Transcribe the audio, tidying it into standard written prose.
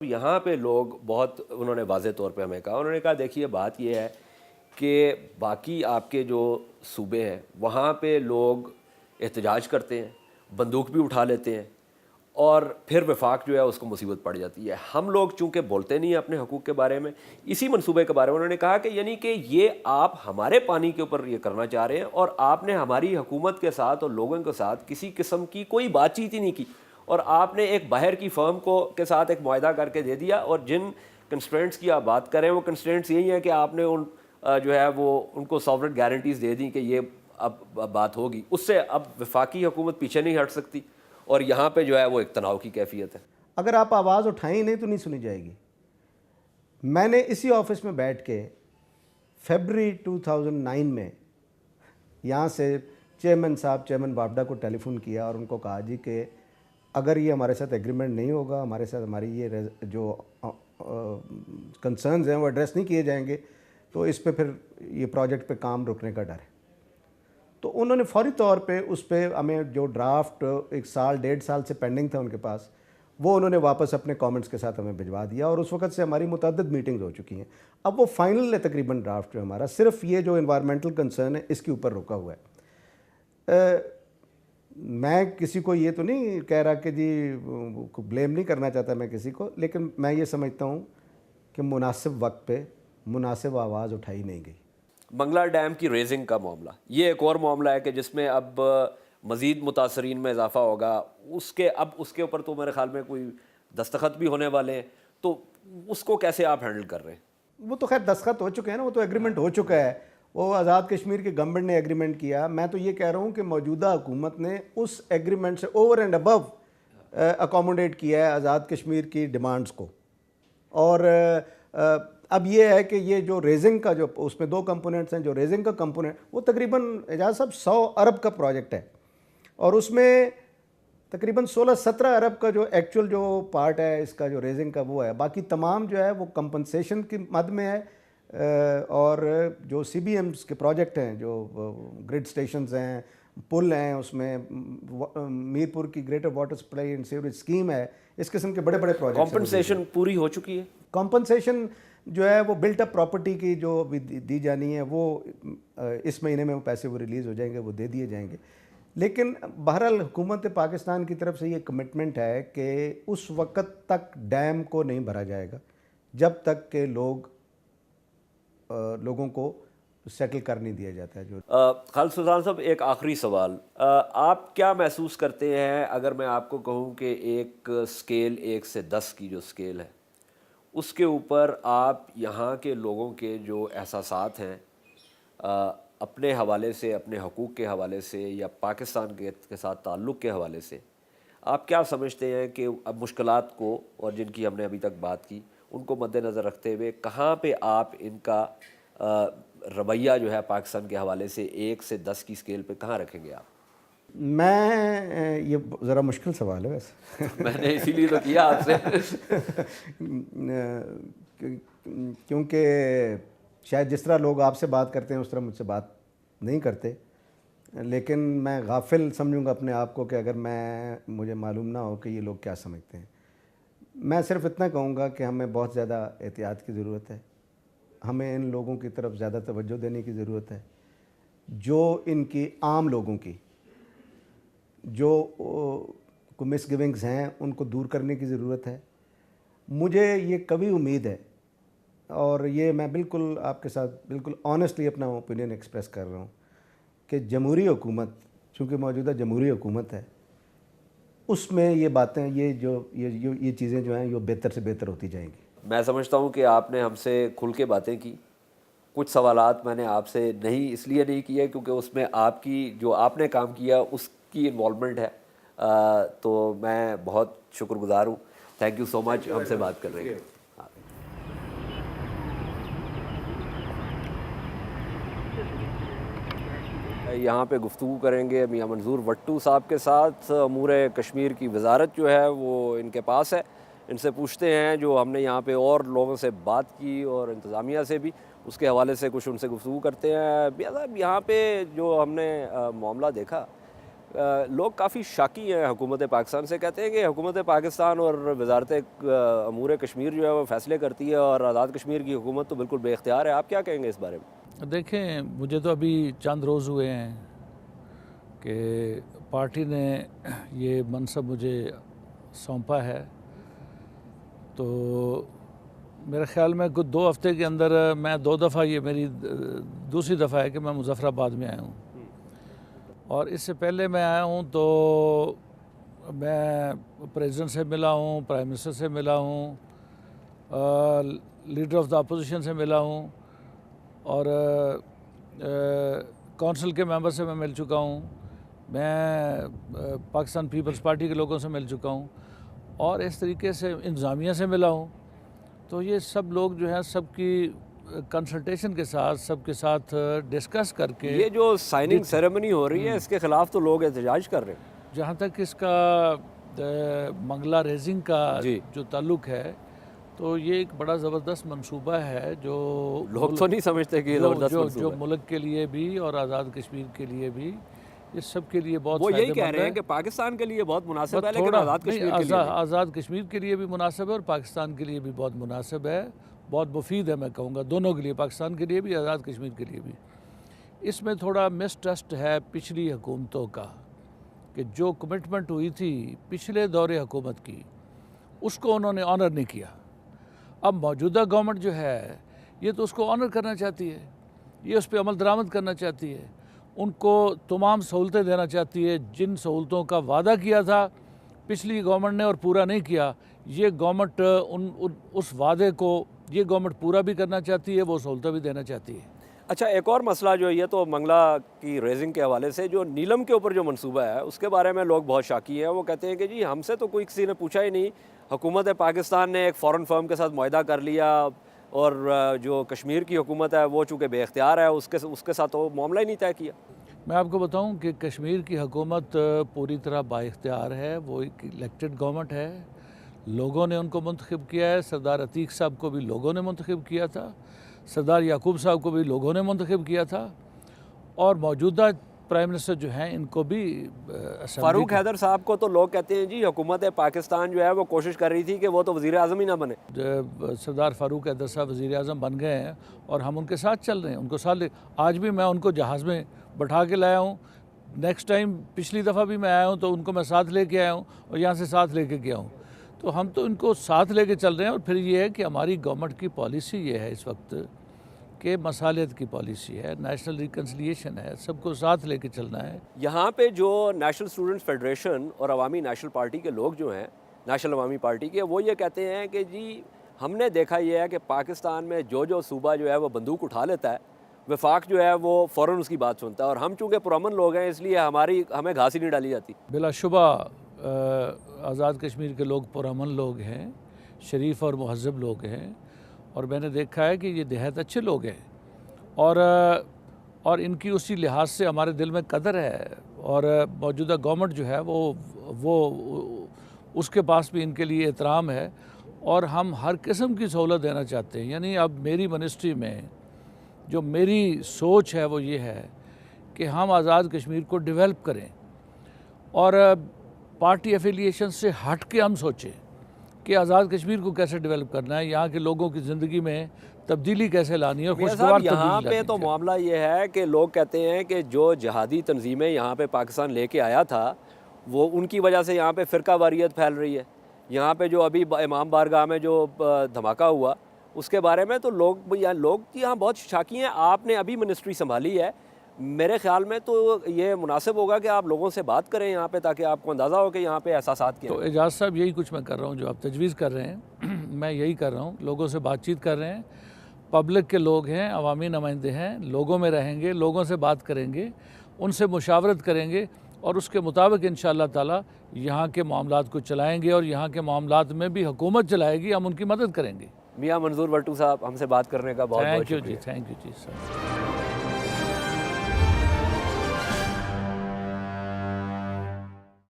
यहाँ पे लोग बहुत उन्होंने वाज़े तौर पे हमें कहा, उन्होंने कहा देखिए बात ये है कि बाकी आपके जो सूबे हैं वहाँ पे लोग एहतजाज करते हैं, बंदूक भी उठा लेते हैं और फिर वफाक जो है उसको मुसीबत पड़ जाती है। हम लोग चूँकि बोलते नहीं हैं अपने हकूक़ के बारे में, इसी मनसूबे के बारे में उन्होंने कहा कि यानी कि ये आप हमारे पानी के ऊपर ये करना चाह रहे हैं और आपने हमारी हुकूमत के साथ और लोगों के साथ किसी किस्म की कोई बातचीत ही नहीं की और आपने एक बाहर की फर्म को के साथ एक मुआहदा करके दे दिया और जिन कंस्ट्रेंट्स की आप बात करें वो कंस्ट्रेंट्स यही हैं कि आपने उन जो है वो उनको सॉवरेन गारंटीज़ दे दी कि ये अब बात होगी, उससे अब वफाकी हुकूमत पीछे नहीं हट सकती और यहाँ पे जो है वो एक तनाव की कैफियत है। अगर आप आवाज़ उठाएं नहीं तो नहीं सुनी जाएगी। मैंने इसी ऑफिस में बैठ के फरवरी 2009 में यहाँ से चेयरमैन बापडा को टेलीफोन किया और उनको कहा जी कि अगर ये हमारे साथ एग्रीमेंट नहीं होगा, हमारे साथ हमारी ये जो कंसर्न्स हैं वो एड्रेस नहीं किए जाएंगे तो इस पे फिर ये प्रोजेक्ट पे काम रुकने का डर है। तो उन्होंने फौरी तौर पे उस पर हमें जो ड्राफ्ट 1 साल 1.5 साल से पेंडिंग था उनके पास, वो उन्होंने वापस अपने कमेंट्स के साथ हमें भिजवा दिया और उस वक्त से हमारी मुतअद्दिद मीटिंग्स हो चुकी हैं। अब वो फाइनल है तकरीबन ड्राफ्ट जो हमारा, सिर्फ ये जो इन्वायरमेंटल कंसर्न है इसके ऊपर रुका हुआ है। मैं किसी को ये तो नहीं कह रहा कि जी ब्लेम नहीं करना चाहता मैं किसी को, लेकिन मैं ये समझता हूँ कि मुनासिब वक्त पे मुनासिब आवाज़ उठाई नहीं गई। मंगला डैम की रेजिंग का मामला, ये एक और मामला है कि जिसमें अब मज़ीद मुतासरीन में इजाफा होगा। उसके ऊपर तो मेरे ख्याल में कोई दस्तखत भी होने वाले हैं, तो उसको कैसे आप हैंडल कर रहे हैं? वो तो खैर दस्तखत हो चुके हैं ना, वो तो एग्रीमेंट हो चुका है, वो आज़ाद कश्मीर के गवर्नमेंट ने एग्रीमेंट किया। मैं तो ये कह रहा हूँ कि मौजूदा हुकूमत ने उस एग्रीमेंट से ओवर एंड अबव अकोमोडेट किया है आज़ाद कश्मीर की डिमांड्स को। और अब ये है कि ये जो रेजिंग का जो उसमें 2 कंपोनेंट्स हैं, जो रेजिंग का कंपोनेंट वो तकरीबन एजाज साहब 100 अरब का प्रोजेक्ट है और उसमें तकरीबन 16-17 अरब का जो एक्चुअल जो पार्ट है इसका जो रेजिंग का वो है, बाकी तमाम जो है वो कंपनसेशन की मद में है। और जो CBMs के प्रोजेक्ट हैं, जो ग्रिड स्टेशंस हैं, पुल हैं, उसमें मीरपुर की greater water supply and sewerage scheme है, इस किस्म के बड़े बड़े प्रोजेक्ट। कॉम्पनसेशन पूरी हो चुकी है? कॉम्पनसेशन जो है वो बिल्ट अप प्रॉपर्टी की जो भी दी जानी है वो इस महीने में वो पैसे वो रिलीज़ हो जाएंगे, वो दे दिए जाएंगे। लेकिन बहरहाल हुकूमत पाकिस्तान की तरफ से ये कमिटमेंट है कि उस वक़्त तक डैम को नहीं भरा जाएगा जब तक के लोगों को सेटल कर नहीं दिया जाता है। जो खालिद सुल्तान साहब, एक आखिरी सवाल, आप क्या महसूस करते हैं अगर मैं आपको कहूँ कि एक स्केल 1 से 10 की जो स्केल है उसके ऊपर आप यहाँ के लोगों के जो एहसासात हैं अपने हवाले से, अपने हकूक़ के हवाले से या पाकिस्तान के साथ ताल्लुक़ के हवाले से, आप क्या समझते हैं कि अब मुश्किलात को और जिनकी हमने अभी तक बात की उनको मद्देनज़र रखते हुए कहाँ पे आप इनका रवैया जो है पाकिस्तान के हवाले से 1 से 10 की स्केल पे कहाँ रखेंगे आप? ये ज़रा मुश्किल सवाल है वैसे। मैंने इसीलिए तो किया आपसे। क्योंकि शायद जिस तरह लोग आपसे बात करते हैं उस तरह मुझसे बात नहीं करते, लेकिन मैं गाफिल समझूंगा अपने आप को कि अगर मुझे मालूम ना हो कि ये लोग क्या समझते हैं। मैं सिर्फ इतना कहूँगा कि हमें बहुत ज़्यादा एहतियात की ज़रूरत है, हमें इन लोगों की तरफ ज़्यादा तवज्जो देने की ज़रूरत है, जो इनकी आम लोगों की जो को मिसगिविंग्स हैं उनको दूर करने की ज़रूरत है। मुझे ये कभी उम्मीद है और ये मैं बिल्कुल आपके साथ बिल्कुल ऑनेस्टली अपना ओपिनियन एक्सप्रेस कर रहा हूँ कि जमहूरी हुकूमत, चूँकि मौजूदा जमहूरी हुकूमत है, उसमें ये बातें ये चीज़ें जो हैं ये बेहतर से बेहतर होती जाएंगी। मैं समझता हूँ कि आपने हमसे खुल के बातें की। कुछ सवालात मैंने आपसे इसलिए नहीं किए क्योंकि उसमें आपकी जो आपने काम किया उसकी इन्वॉल्वमेंट है, तो मैं बहुत शुक्रगुज़ार हूँ। थैंक यू सो मच हमसे बात कर रहे हैं। यहाँ पे गुफ्तगू करेंगे मियाँ मंजूर वट्टू साहब के साथ। अमूर कश्मीर की वजारत जो है वो इनके पास है, इनसे पूछते हैं जो हमने यहाँ पे और लोगों से बात की और इंतज़ामिया से भी, उसके हवाले से कुछ उनसे गुफ्तगू करते हैं। भैया साहब, यहाँ पे जो हमने मामला देखा लोग काफ़ी शाकी हैं हुकूमत पाकिस्तान से, कहते हैं कि हुकूमत पाकिस्तान और वजारत अमूर कश्मीर जो है वो फैसले करती है और आज़ाद कश्मीर की हुकूमत तो बिल्कुल बेख्तियार है। आप क्या कहेंगे इस बारे में? देखें, मुझे तो अभी चंद रोज़ हुए हैं कि पार्टी ने ये मनसब मुझे सौंपा है, तो मेरे ख्याल में कुछ 2 हफ्ते के अंदर मैं 2 दफ़ा, ये मेरी दूसरी दफ़ा है कि मैं मुज़फ़्फ़राबाद में आया हूँ। और इससे पहले मैं आया हूँ तो मैं प्रेसिडेंट से मिला हूँ, प्राइम मिनिस्टर से मिला हूँ, लीडर ऑफ द अपोजिशन से मिला हूँ और काउंसिल के मेंबर से मैं मिल चुका हूँ। मैं पाकिस्तान पीपल्स पार्टी के लोगों से मिल चुका हूँ और इस तरीके से इंतज़ामिया से मिला हूँ। तो ये सब लोग जो हैं सबकी कंसल्टेशन के साथ, सबके साथ डिस्कस करके, ये जो साइनिंग सेरेमनी हो रही है इसके ख़िलाफ़ तो लोग एहतजाज कर रहे हैं। जहाँ तक इसका मंगला रेजिंग का जो ताल्लुक है, तो ये एक बड़ा ज़बरदस्त मंसूबा है जो लोग तो नहीं समझते कि जो मुल्क के लिए भी और आज़ाद कश्मीर के लिए भी, इस सब के लिए बहुत वो यही कह रहे हैं कि पाकिस्तान के लिए बहुत मुनासिब है, लेकिन आज़ाद कश्मीर के लिए भी मुनासिब है और पाकिस्तान के लिए भी बहुत मुनासिब है, बहुत मुफीद है, मैं कहूँगा दोनों के लिए, पाकिस्तान के लिए भी, आज़ाद कश्मीर के लिए भी। इसमें थोड़ा मिसट्रस्ट है पिछली हुकूमतों का कि जो कमिटमेंट हुई थी पिछले दौरे हुकूमत की, उसको उन्होंने ऑनर नहीं किया। अब मौजूदा गवर्नमेंट जो है ये तो उसको ऑनर करना चाहती है, ये उस पर अमल दरामद करना चाहती है, उनको तमाम सहूलतें देना चाहती है। जिन सहूलतों का वादा किया था पिछली गवर्नमेंट ने और पूरा नहीं किया, ये गवर्नमेंट उस वादे को ये गवर्नमेंट पूरा भी करना चाहती है, वो सहूलतें भी देना चाहती है। अच्छा, एक और मसला जो ये तो मंगला की रेजिंग के हवाले से, जो नीलम के ऊपर जो मंसूबा है उसके बारे में लोग बहुत शाकी हैं। वो कहते हैं कि जी हमसे तो कोई किसी ने पूछा ही नहीं, हुकूमत पाकिस्तान ने एक फ़ॉरेन फर्म के साथ मुआहदा कर लिया और जो कश्मीर की हुकूमत है वो चूँकि बेख्तियार है उसके साथ तो मामला ही नहीं तय किया। मैं आपको बताऊं कि कश्मीर की हुकूमत पूरी तरह बाइख्तियार है, वो एक इलेक्टेड गवर्नमेंट है, लोगों ने उनको मुंतखब किया है। सरदार अतीक साहब को भी लोगों ने मुंतखब किया था, सरदार याकूब साहब को भी लोगों ने मुंतखब किया था और मौजूदा प्राइम मिनिस्टर जो हैं इनको भी फारूक हैदर साहब को तो लोग कहते हैं जी हुकूमत पाकिस्तान जो है वो कोशिश कर रही थी कि वो तो वज़ीर आज़म ही ना बने। सरदार फारूक हैदर साहब वज़ीर आज़म बन गए हैं और हम उनके साथ चल रहे हैं, उनको साथ आज भी मैं उनको जहाज़ में बैठा के लाया हूँ। नेक्स्ट टाइम पिछली दफ़ा भी मैं आया हूँ तो उनको मैं साथ लेके आया हूँ और यहाँ से साथ लेके गया हूँ। तो हम तो इनको साथ लेके चल रहे हैं और फिर ये है कि हमारी गवर्नमेंट की पॉलिसी ये है इस वक्त कि मसालियत की पॉलिसी है, नेशनल रिकन्सिलिएशन है, सबको साथ लेके चलना है। यहाँ पे जो नेशनल स्टूडेंट्स फेडरेशन और अवामी नेशनल पार्टी के लोग जो हैं, नेशनल अवामी पार्टी के, वो ये कहते हैं कि जी हमने देखा ये है कि पाकिस्तान में जो सूबा जो है वो बंदूक उठा लेता है, वफाक जो है वो फ़ौरन उसकी बात सुनता है और हम चूँकि पुरअमन लोग हैं इसलिए हमें घास ही नहीं डाली जाती। बिलाशुबा आज़ाद कश्मीर के लोग पुरअमन लोग हैं, शरीफ और महज़ब लोग हैं और मैंने देखा है कि ये बेहद अच्छे लोग हैं और इनकी उसी लिहाज से हमारे दिल में कदर है और मौजूदा गवर्नमेंट जो है वो उसके पास भी इनके लिए एहतराम है और हम हर किस्म की सहूलत देना चाहते हैं। यानी अब मेरी मिनिस्ट्री में जो मेरी सोच है वो ये है कि हम आज़ाद कश्मीर को डेवलप करें और पार्टी एफिलिएशन से हट के हम सोचें कि आज़ाद कश्मीर को कैसे डेवलप करना है, यहाँ के लोगों की ज़िंदगी में तब्दीली कैसे लानी है और खुशगवार यहाँ पे तो मामला ये है कि लोग कहते हैं कि जो जहादी तंजीमें यहाँ पे पाकिस्तान लेके आया था वो उनकी वजह से यहाँ पे फ़िरका वारियत फैल रही है। यहाँ पे जो अभी इमाम बारगाह में जो धमाका हुआ उसके बारे में तो लोग यहाँ बहुत शाकी हैं। आपने अभी मिनिस्ट्री संभाली है, मेरे ख्याल में तो ये मुनासिब होगा कि आप लोगों से बात करें यहाँ पे ताकि आपको अंदाज़ा हो कि यहाँ पे एहसासात क्या। तो एजाज साहब यही कुछ मैं कर रहा हूँ जो आप तजवीज़ कर रहे हैं मैं यही कर रहा हूँ, लोगों से बातचीत कर रहे हैं, पब्लिक के लोग हैं, अवामी नुमाइंदे हैं, लोगों में रहेंगे, लोगों से बात करेंगे, उनसे मुशावरत करेंगे और उसके मुताबिक इंशाअल्लाह ताला यहाँ के मामलात को चलाएँगे और यहाँ के मामलात में भी हुकूमत चलाएगी, हम उनकी मदद करेंगे। मियाँ मंजूर भट्टू साहब, हमसे बात करने का बहुत बहुत शुक्रिया। Thank you ji sir.